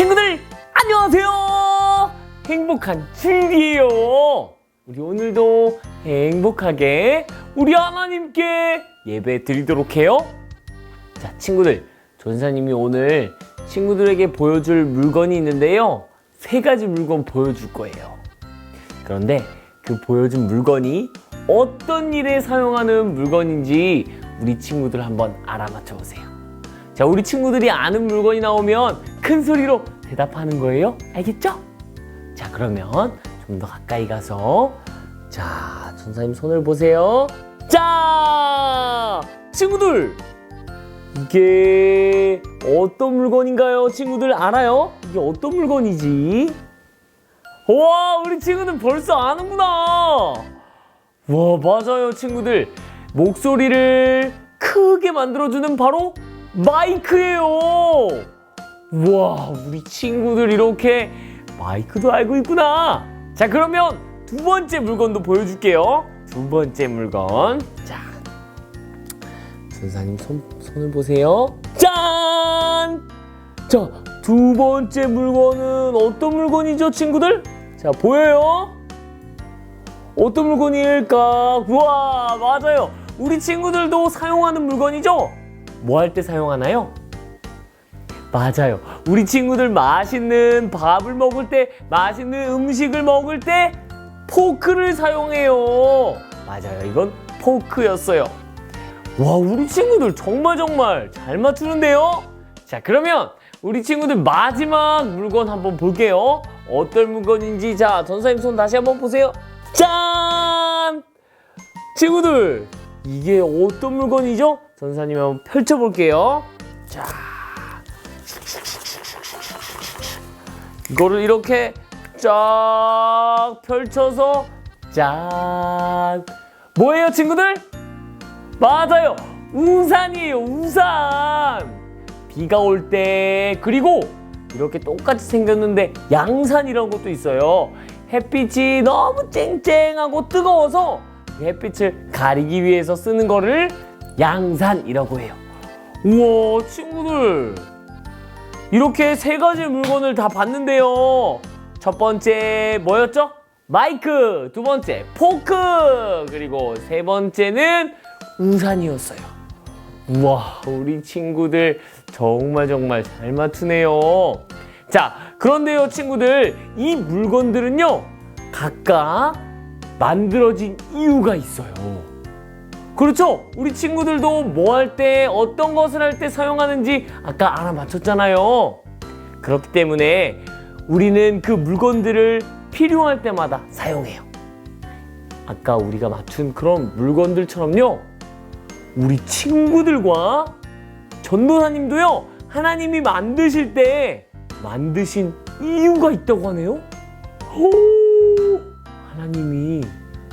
친구들 안녕하세요. 행복한 주일이에요. 우리 오늘도 행복하게 우리 하나님께 예배 드리도록 해요. 자, 친구들, 전사님이 오늘 친구들에게 보여줄 물건이 있는데요, 3가지 물건 보여줄 거예요. 그런데 그 보여준 물건이 어떤 일에 사용하는 물건인지 우리 친구들 한번 알아맞혀 보세요. 자, 우리 친구들이 아는 물건이 나오면 큰 소리로 대답하는 거예요. 알겠죠? 자, 그러면 좀 더 가까이 가서, 자, 전사님 손을 보세요. 자, 친구들, 이게 어떤 물건인가요? 친구들 알아요? 이게 어떤 물건이지? 와, 우리 친구들 벌써 아는구나. 와, 맞아요, 친구들. 목소리를 크게 만들어주는 바로 마이크예요. 와, 우리 친구들 이렇게 마이크도 알고 있구나. 자, 그러면 2번째 물건도 보여줄게요. 2번째 물건. 자, 전사님 손을 보세요. 짠! 자, 2번째 물건은 어떤 물건이죠, 친구들? 자, 보여요? 어떤 물건일까? 우와, 맞아요. 우리 친구들도 사용하는 물건이죠? 뭐 할 때 사용하나요? 맞아요. 우리 친구들 맛있는 밥을 먹을 때, 맛있는 음식을 먹을 때 포크를 사용해요. 맞아요. 이건 포크였어요. 와, 우리 친구들 정말 잘 맞추는데요? 자, 그러면 우리 친구들 마지막 물건 한번 볼게요. 어떤 물건인지. 자, 전사님 손 다시 한번 보세요. 짠! 친구들, 이게 어떤 물건이죠? 전사님 한번 펼쳐볼게요. 자, 이거를 이렇게 쫙 펼쳐서, 짠! 뭐예요, 친구들? 맞아요, 우산이에요. 우산. 비가 올 때, 그리고 이렇게 똑같이 생겼는데 양산이라는 것도 있어요. 햇빛이 너무 쨍쨍하고 뜨거워서 햇빛을 가리기 위해서 쓰는 거를 양산이라고 해요. 우와, 친구들, 이렇게 3가지 물건을 다 봤는데요. 첫 번째 뭐였죠? 마이크. 2번째 포크. 그리고 3번째는 우산이었어요. 우와, 우리 친구들 정말 잘 맞추네요. 자, 그런데요, 친구들, 이 물건들은요, 각각 만들어진 이유가 있어요. 그렇죠? 우리 친구들도 뭐 할 때, 어떤 것을 할 때 사용하는지 아까 알아맞혔잖아요. 그렇기 때문에 우리는 그 물건들을 필요할 때마다 사용해요. 아까 우리가 맞춘 그런 물건들처럼요, 우리 친구들과 전도사님도요, 하나님이 만드실 때 만드신 이유가 있다고 하네요. 오, 하나님이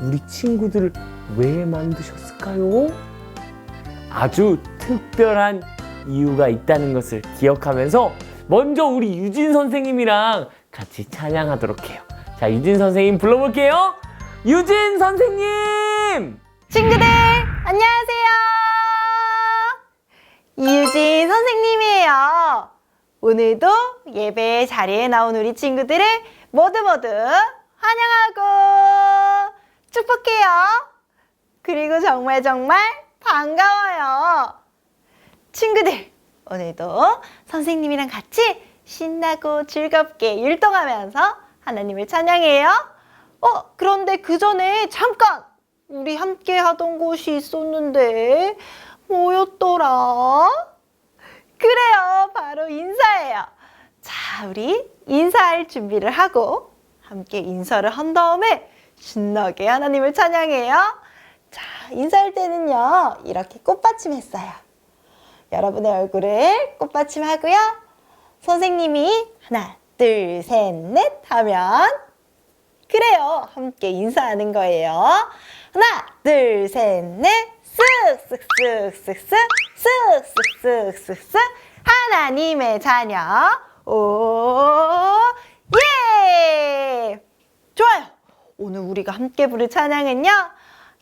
우리 친구들을 왜 만드셨을까요? 아주 특별한 이유가 있다는 것을 기억하면서 먼저 우리 유진 선생님이랑 같이 찬양하도록 해요. 자, 유진 선생님 불러볼게요. 유진 선생님! 친구들 안녕하세요. 이유진 선생님이에요. 오늘도 예배 자리에 나온 우리 친구들을 모두 환영하고 축복해요. 그리고 정말 반가워요. 친구들, 오늘도 선생님이랑 같이 신나고 즐겁게 율동하면서 하나님을 찬양해요. 그런데 그 전에 잠깐 우리 함께 하던 곳이 있었는데 뭐였더라? 그래요, 바로 인사예요. 자, 우리 인사할 준비를 하고 함께 인사를 한 다음에 신나게 하나님을 찬양해요. 자, 인사할 때는요, 이렇게 꽃받침 했어요. 여러분의 얼굴을 꽃받침하고요, 선생님이 하나, 둘, 셋, 넷 하면, 그래요, 함께 인사하는 거예요. 하나, 둘, 셋, 넷, 쓱쓱쓱쓱쓱쓱쓱쓱쓱쓱 하나님의 자녀. 오, 예! 좋아요. 오늘 우리가 함께 부를 찬양은요,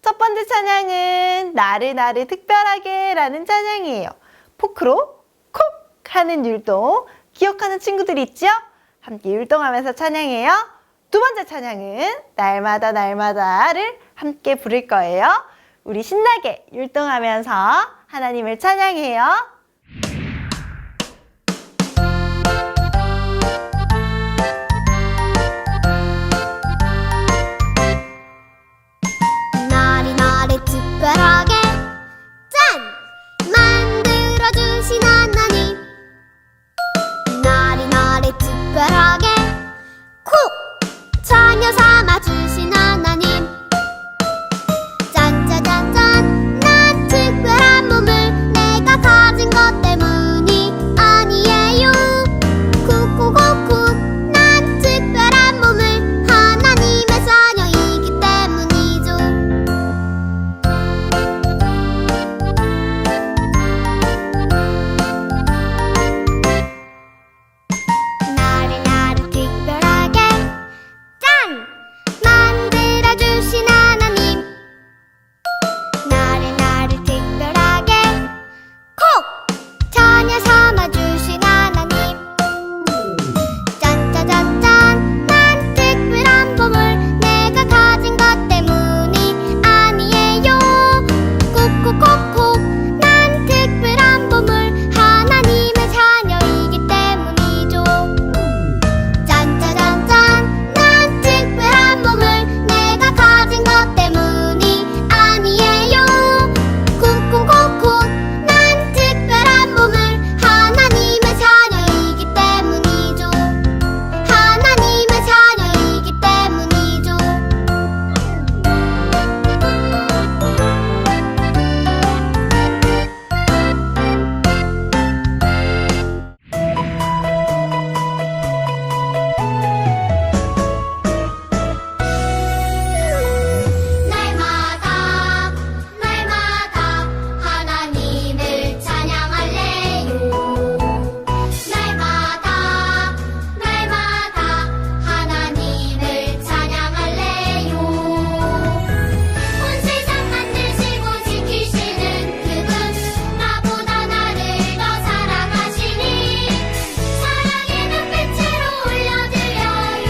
첫 번째 찬양은 나를 특별하게 라는 찬양이에요. 포크로 콕 하는 율동 기억하는 친구들이 있죠? 함께 율동하면서 찬양해요. 두 번째 찬양은 날마다 날마다를 함께 부를 거예요. 우리 신나게 율동하면서 하나님을 찬양해요. 나를 특별하게 짠! 만들어주신 하나님 나를 특별하게 콕! 자녀 삼아주신 하나님 짠짜잔짠 난 특별한 몸을 내가 가진 것 때문이 아니에요 콕콕콕콕 난 특별한 몸을 하나님의 자녀이기 때문이죠 나를 특별하게 짠! 만들어주신 하나님 나를 특별하게 콕! 자녀 삼아주신 하나님 짠짜잔짠 난 특별한 보물 내가 가진 것 때문이 아니에요 콕콕콕콕 난 특별한 보물 하나님의 자녀이기 때문이죠 짠짜잔짠 난 특별한 몸을 내가 가진 것 때문이 아니에요 쿵쿵쿵쿵 난 특별한 몸을 하나님의 자녀이기 때문이죠 하나님의 자녀이기 때문이죠 날마다 하나님을 찬양할래요 날마다 하나님을 찬양할래요 온 세상 만드시고 지키시는 그분 나보다 나를 더 사랑하시니 사랑의 눈빛으로 올려드려요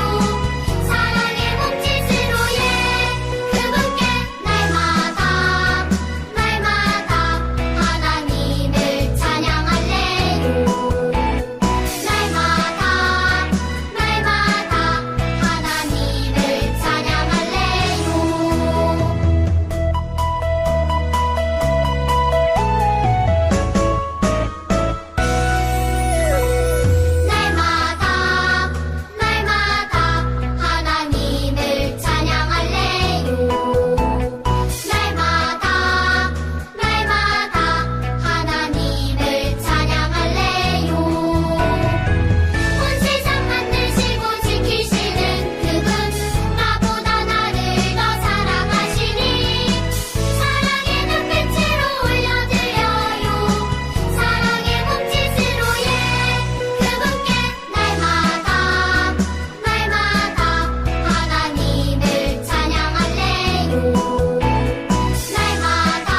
사랑의 몸짓으로 그분께 날마다 하나님을 찬양할래요 날마다 하나님을 찬양할래요 날마다 하나님을 찬양할래요 날마다 하나님을 찬양할래요 온 세상 만드시고 지키시는 그분 나보다 나를 더 사랑하시니 사랑의 눈빛으로 올려드려요 사랑의 몸짓으로 그분께 날마다 하나님을 찬양할래요 날마다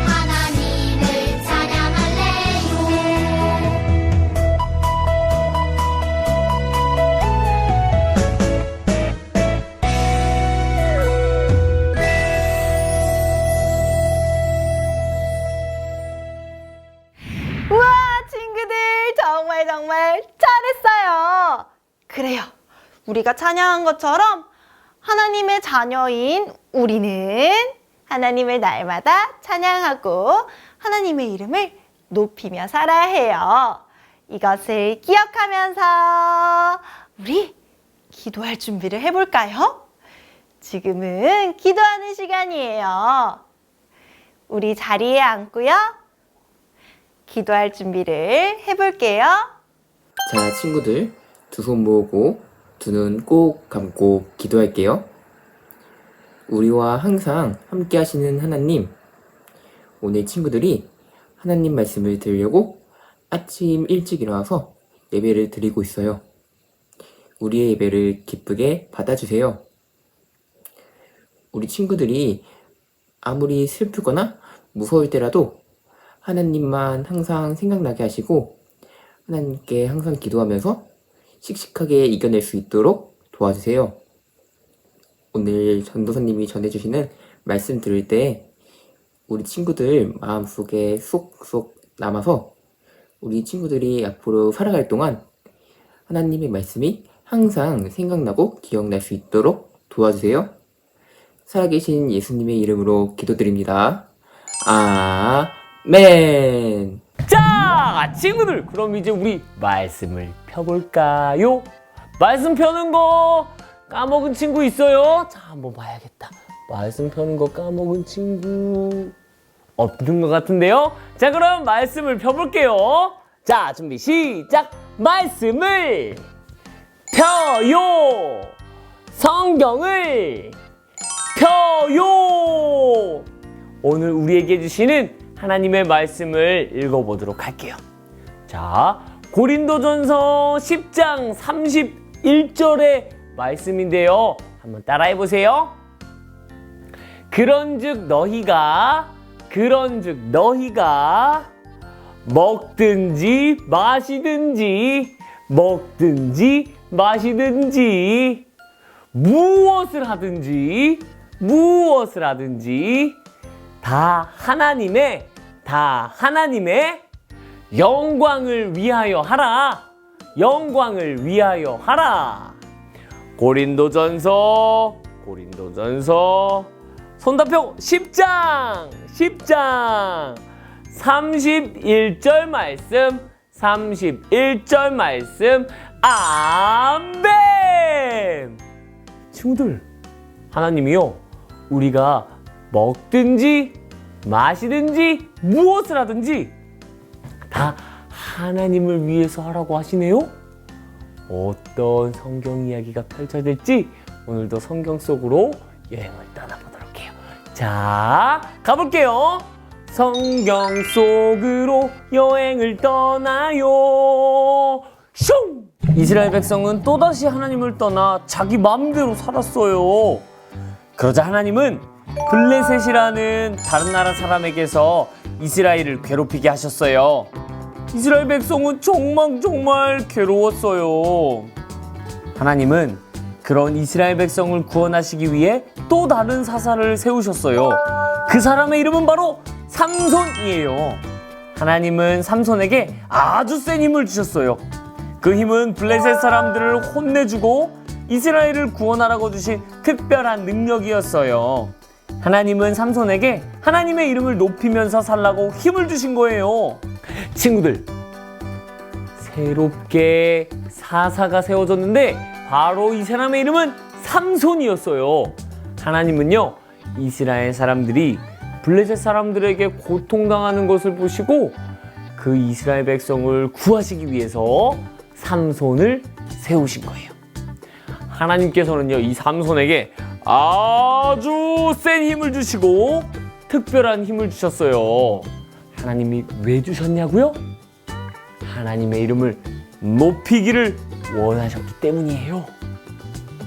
하나님을 찬양할래요 우와, 친구들 정말 잘했어요. 그래요. 우리가 찬양한 것처럼 하나님의 자녀인 우리는 하나님을 날마다 찬양하고 하나님의 이름을 높이며 살아야 해요. 이것을 기억하면서 우리 기도할 준비를 해볼까요? 지금은 기도하는 시간이에요. 우리 자리에 앉고요. 기도할 준비를 해볼게요. 자, 친구들, 두 손 모으고 두 눈 꼭 감고 기도할게요. 우리와 항상 함께 하시는 하나님, 오늘 친구들이 하나님 말씀을 들으려고 아침 일찍 일어나서 예배를 드리고 있어요. 우리의 예배를 기쁘게 받아주세요. 우리 친구들이 아무리 슬프거나 무서울 때라도 하나님만 항상 생각나게 하시고 하나님께 항상 기도하면서 씩씩하게 이겨낼 수 있도록 도와주세요. 오늘 전도사님이 전해주시는 말씀 들을 때 우리 친구들 마음속에 쏙쏙 남아서 우리 친구들이 앞으로 살아갈 동안 하나님의 말씀이 항상 생각나고 기억날 수 있도록 도와주세요. 살아계신 예수님의 이름으로 기도드립니다. 아멘. 자, 친구들, 그럼 이제 우리 말씀을 펴볼까요? 말씀 펴는 거 까먹은 친구 있어요? 자, 한번 봐야겠다. 말씀 펴는 거 까먹은 친구 없는 것 같은데요? 자, 그럼 말씀을 펴볼게요. 자, 준비 시작! 말씀을 펴요! 성경을 펴요! 오늘 우리에게 주시는 하나님의 말씀을 읽어보도록 할게요. 자, 고린도전서 10장 31절의 말씀인데요. 한번 따라해보세요. 그런즉 너희가 먹든지 마시든지 무엇을 하든지 다 하나님의 영광을 위하여 하라. 고린도전서 손답표 10장 31절 말씀 아멘. 친구들, 하나님이요, 우리가 먹든지 마시든지 무엇을 하든지 다 하나님을 위해서 하라고 하시네요. 어떤 성경 이야기가 펼쳐질지 오늘도 성경 속으로 여행을 떠나보도록 해요. 자, 가볼게요. 성경 속으로 여행을 떠나요. 슝! 이스라엘 백성은 또다시 하나님을 떠나 자기 마음대로 살았어요. 그러자 하나님은 블레셋이라는 다른 나라 사람에게서 이스라엘을 괴롭히게 하셨어요. 이스라엘 백성은 정말 괴로웠어요. 하나님은 그런 이스라엘 백성을 구원하시기 위해 또 다른 사사를 세우셨어요. 그 사람의 이름은 바로 삼손이에요. 하나님은 삼손에게 아주 센 힘을 주셨어요. 그 힘은 블레셋 사람들을 혼내주고 이스라엘을 구원하라고 주신 특별한 능력이었어요. 하나님은 삼손에게 하나님의 이름을 높이면서 살라고 힘을 주신 거예요. 친구들, 새롭게 사사가 세워졌는데 바로 이 사람의 이름은 삼손이었어요. 하나님은요, 이스라엘 사람들이 블레셋 사람들에게 고통당하는 것을 보시고 그 이스라엘 백성을 구하시기 위해서 삼손을 세우신 거예요. 하나님께서는요, 이 삼손에게 아주 센 힘을 주시고 특별한 힘을 주셨어요. 하나님이 왜 주셨냐고요? 하나님의 이름을 높이기를 원하셨기 때문이에요.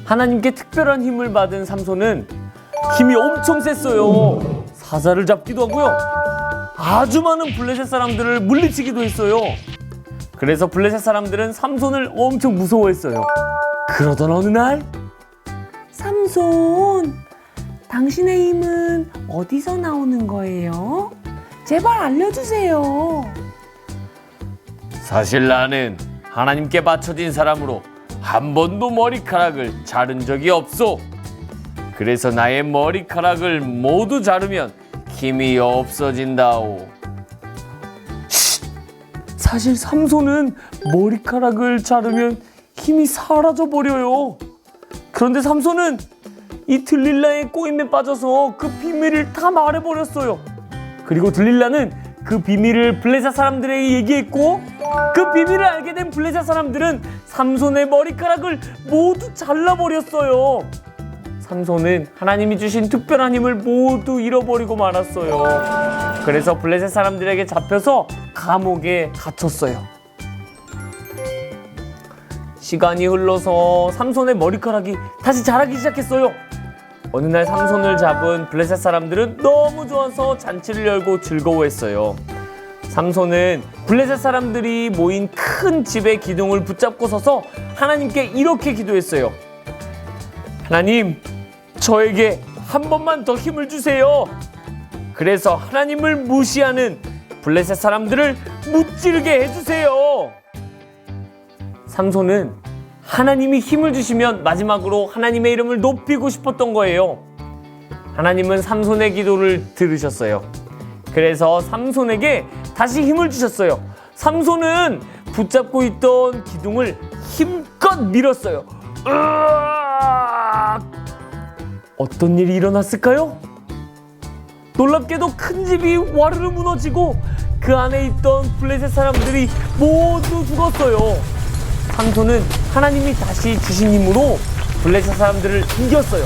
하나님께 특별한 힘을 받은 삼손은 힘이 엄청 셌어요. 사자를 잡기도 하고요, 아주 많은 블레셋 사람들을 물리치기도 했어요. 그래서 블레셋 사람들은 삼손을 엄청 무서워했어요. 그러던 어느 날, 삼손, 당신의 힘은 어디서 나오는 거예요? 제발 알려주세요. 사실 나는 하나님께 바쳐진 사람으로 한 번도 머리카락을 자른 적이 없소. 그래서 나의 머리카락을 모두 자르면 힘이 없어진다오. 사실 삼손은 머리카락을 자르면 힘이 사라져 버려요. 그런데 삼손은 이 들릴라의 꼬임에 빠져서 그 비밀을 다 말해버렸어요. 그리고 들릴라는 그 비밀을 블레셋 사람들에게 얘기했고, 그 비밀을 알게 된 블레셋 사람들은 삼손의 머리카락을 모두 잘라버렸어요. 삼손은 하나님이 주신 특별한 힘을 모두 잃어버리고 말았어요. 그래서 블레셋 사람들에게 잡혀서 감옥에 갇혔어요. 시간이 흘러서 삼손의 머리카락이 다시 자라기 시작했어요. 어느 날 삼손을 잡은 블레셋 사람들은 너무 좋아서 잔치를 열고 즐거워했어요. 삼손은 블레셋 사람들이 모인 큰 집의 기둥을 붙잡고 서서 하나님께 이렇게 기도했어요. 하나님, 저에게 한 번만 더 힘을 주세요. 그래서 하나님을 무시하는 블레셋 사람들을 무찌르게 해주세요. 삼손은 하나님이 힘을 주시면 마지막으로 하나님의 이름을 높이고 싶었던 거예요. 하나님은 삼손의 기도를 들으셨어요. 그래서 삼손에게 다시 힘을 주셨어요. 삼손은 붙잡고 있던 기둥을 힘껏 밀었어요. 으악! 어떤 일이 일어났을까요? 놀랍게도 큰 집이 와르르 무너지고 그 안에 있던 블레셋 사람들이 모두 죽었어요. 삼손은 하나님이 다시 주신 힘으로 블레셋 사람들을 이겼어요.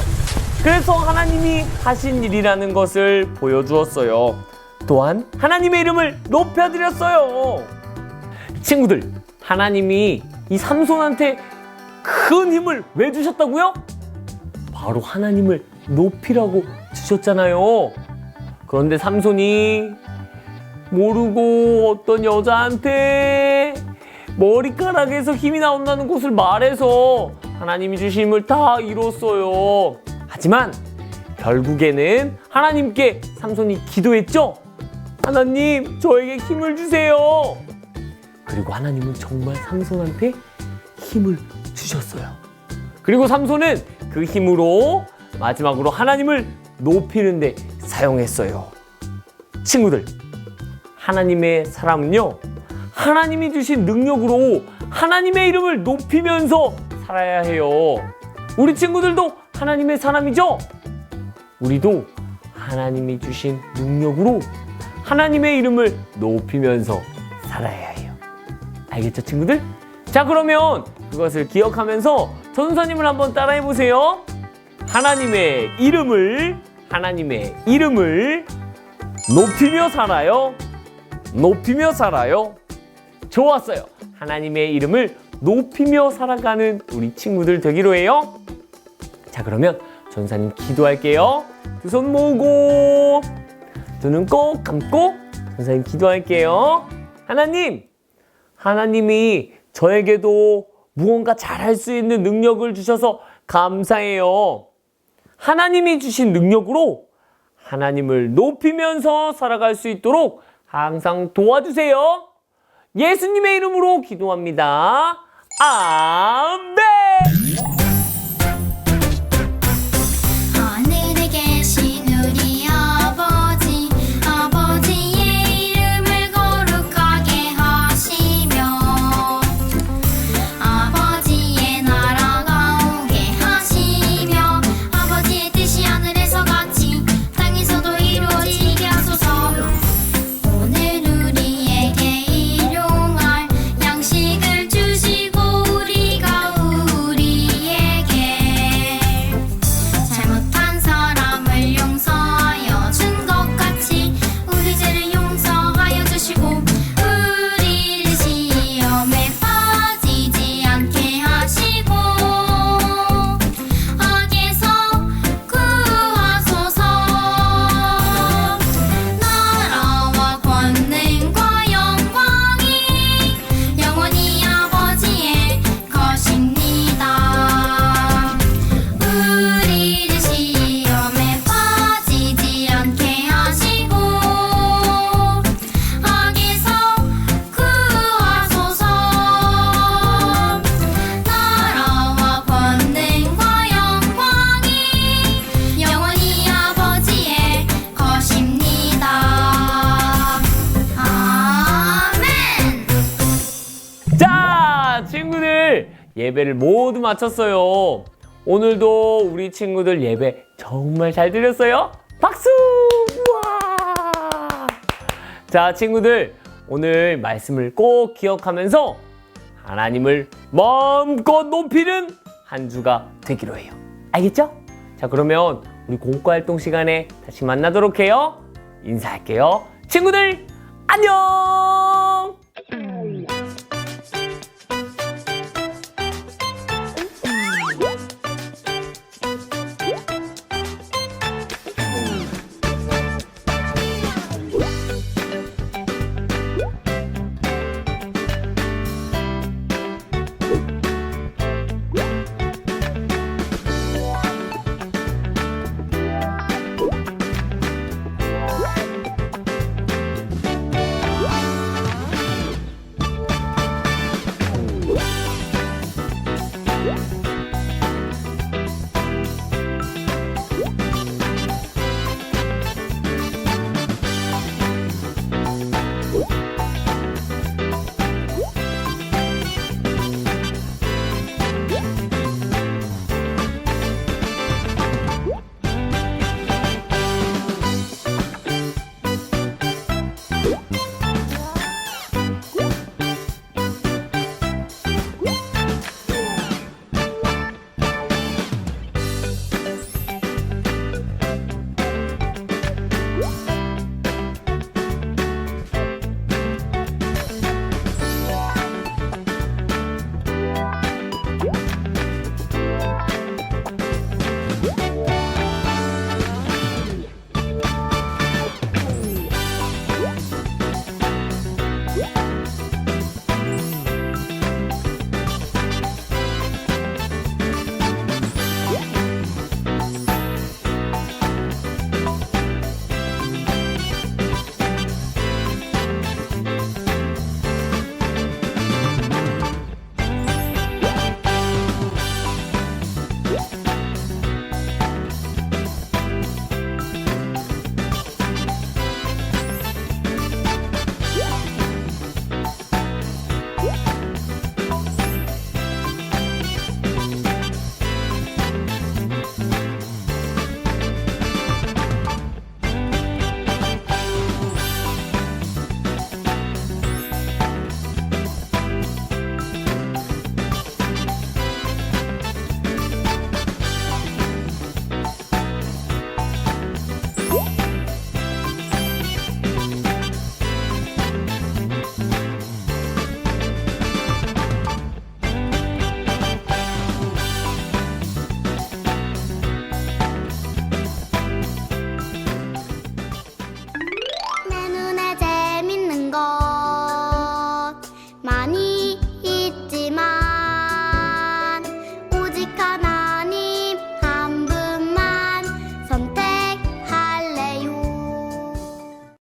그래서 하나님이 하신 일이라는 것을 보여주었어요. 또한 하나님의 이름을 높여드렸어요. 친구들, 하나님이 이 삼손한테 큰 힘을 왜 주셨다고요? 바로 하나님을 높이라고 주셨잖아요. 그런데 삼손이 모르고 어떤 여자한테 머리카락에서 힘이 나온다는 것을 말해서 하나님이 주신 힘을 다 잃었어요. 하지만 결국에는 하나님께 삼손이 기도했죠. 하나님, 저에게 힘을 주세요. 그리고 하나님은 정말 삼손한테 힘을 주셨어요. 그리고 삼손은 그 힘으로 마지막으로 하나님을 높이는 데 사용했어요. 친구들, 하나님의 사람은요, 하나님이 주신 능력으로 하나님의 이름을 높이면서 살아야 해요. 우리 친구들도 하나님의 사람이죠? 우리도 하나님이 주신 능력으로 하나님의 이름을 높이면서 살아야 해요. 알겠죠, 친구들? 자, 그러면 그것을 기억하면서 전도사님을 한번 따라해 보세요. 하나님의 이름을 높이며 살아요. 높이며 살아요. 좋았어요. 하나님의 이름을 높이며 살아가는 우리 친구들 되기로 해요. 자, 그러면 전도사님 기도할게요. 두 손 모으고 두 눈 꼭 감고 전도사님 기도할게요. 하나님, 하나님이 저에게도 무언가 잘할 수 있는 능력을 주셔서 감사해요. 하나님이 주신 능력으로 하나님을 높이면서 살아갈 수 있도록 항상 도와주세요. 예수님의 이름으로 기도합니다. 아멘. 하늘에 계신 우리 아버지, 아버지의 이름을 거룩하게 하시며 아버지의 나라가 오게 하시며 아버지의 뜻이 하늘에서 같이 땅에서도 이루어지게 하소서. 오늘 우리에게 일용할 양식을 주시고 우리가 우리에게 잘못한 사람을 용서하여 준 것 같이 우리 죄를 용서하여 주시고 우리를 시험에 빠지지 않게 하시고 악에서 구하소서. 나라와 권능과 영광이 영원히 아버지의 것입니다. 우리를 시험에 빠지지 않게 하시고 악에서 구하소서. 나라와 권능과 영광이 영원히 아버지의 것입니다. 아멘. 자, 친구들, 예배를 모두 마쳤어요. 오늘도 우리 친구들 예배 정말 잘 드렸어요. 박수! 우와! 자, 친구들, 오늘 말씀을 꼭 기억하면서 하나님을 마음껏 높이는 한 주가 되기로 해요. 알겠죠? 자, 그러면 우리 공과활동 시간에 다시 만나도록 해요. 인사할게요. 친구들, 안녕! 많이